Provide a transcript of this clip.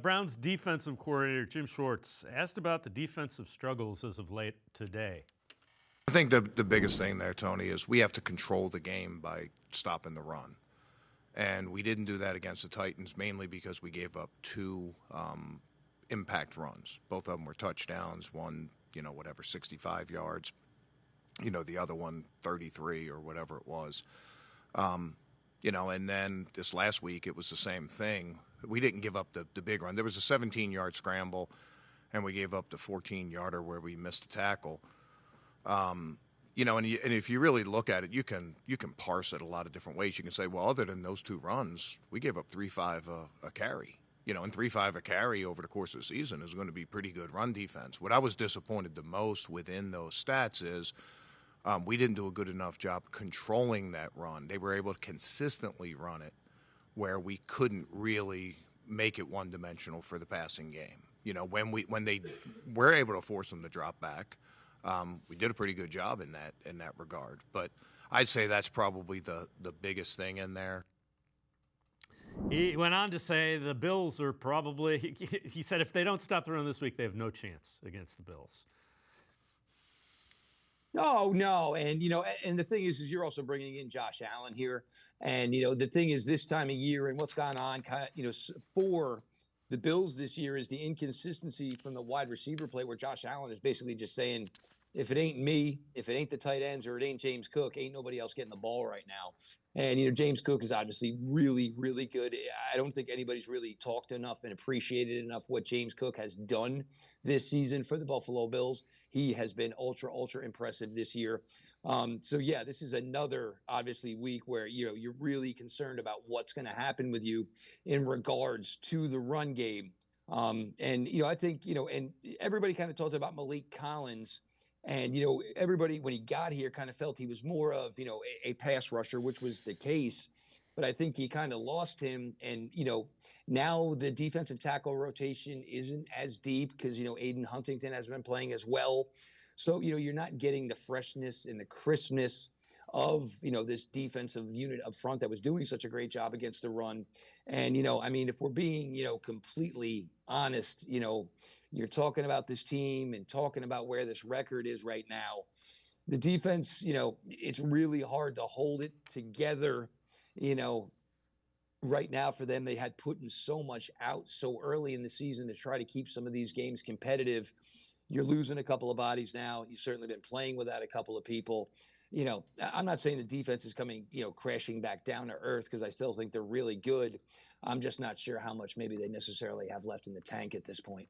Browns defensive coordinator Jim Schwartz asked about the defensive struggles as of late today. I think the biggest thing there, Tony, is we have to control the game by stopping the run. And we didn't do that against the Titans, mainly because we gave up two impact runs. Both of them were touchdowns, one, 65 yards, the other one 33 or whatever it was. And then this last week it was the same thing. We didn't give up the big run. There was a 17-yard scramble, and we gave up the 14-yarder where we missed a tackle. And if you really look at it, you can parse it a lot of different ways. You can say, well, other than those two runs, we gave up 3.5 a carry. And 3.5 a carry over the course of the season is going to be pretty good run defense. What I was disappointed the most within those stats is we didn't do a good enough job controlling that run. They were able to consistently run it where we couldn't really make it one-dimensional for the passing game. When they were able to force them to drop back, we did a pretty good job in that regard. But I'd say that's probably the biggest thing in there. He went on to say the Bills are probably, he said if they don't stop the run this week, they have no chance against the Bills. Oh, no. And, and the thing is you're also bringing in Josh Allen here. And, the thing is this time of year and what's gone on, for the Bills this year is the inconsistency from the wide receiver play where Josh Allen is basically just saying, if it ain't me, if it ain't the tight ends or it ain't James Cook, ain't nobody else getting the ball right now. And, James Cook is obviously really, really good. I don't think anybody's really talked enough and appreciated enough what James Cook has done this season for the Buffalo Bills. He has been ultra, ultra impressive this year. This is another, obviously, week where, you're really concerned about what's going to happen with you in regards to the run game. I think, and everybody kind of talked about Malik Collins. And, everybody, when he got here, kind of felt he was more of, a pass rusher, which was the case. But I think you kind of lost him. And, now the defensive tackle rotation isn't as deep because, Aiden Huntington has been playing as well. So, you're not getting the freshness and the crispness of, this defensive unit up front that was doing such a great job against the run. And, if we're being, completely honest, you're talking about this team and talking about where this record is right now. The defense, it's really hard to hold it together, right now for them. They had put in so much out so early in the season to try to keep some of these games competitive. You're losing a couple of bodies now. You've certainly been playing without a couple of people. I'm not saying the defense is coming, crashing back down to earth because I still think they're really good. I'm just not sure how much maybe they necessarily have left in the tank at this point.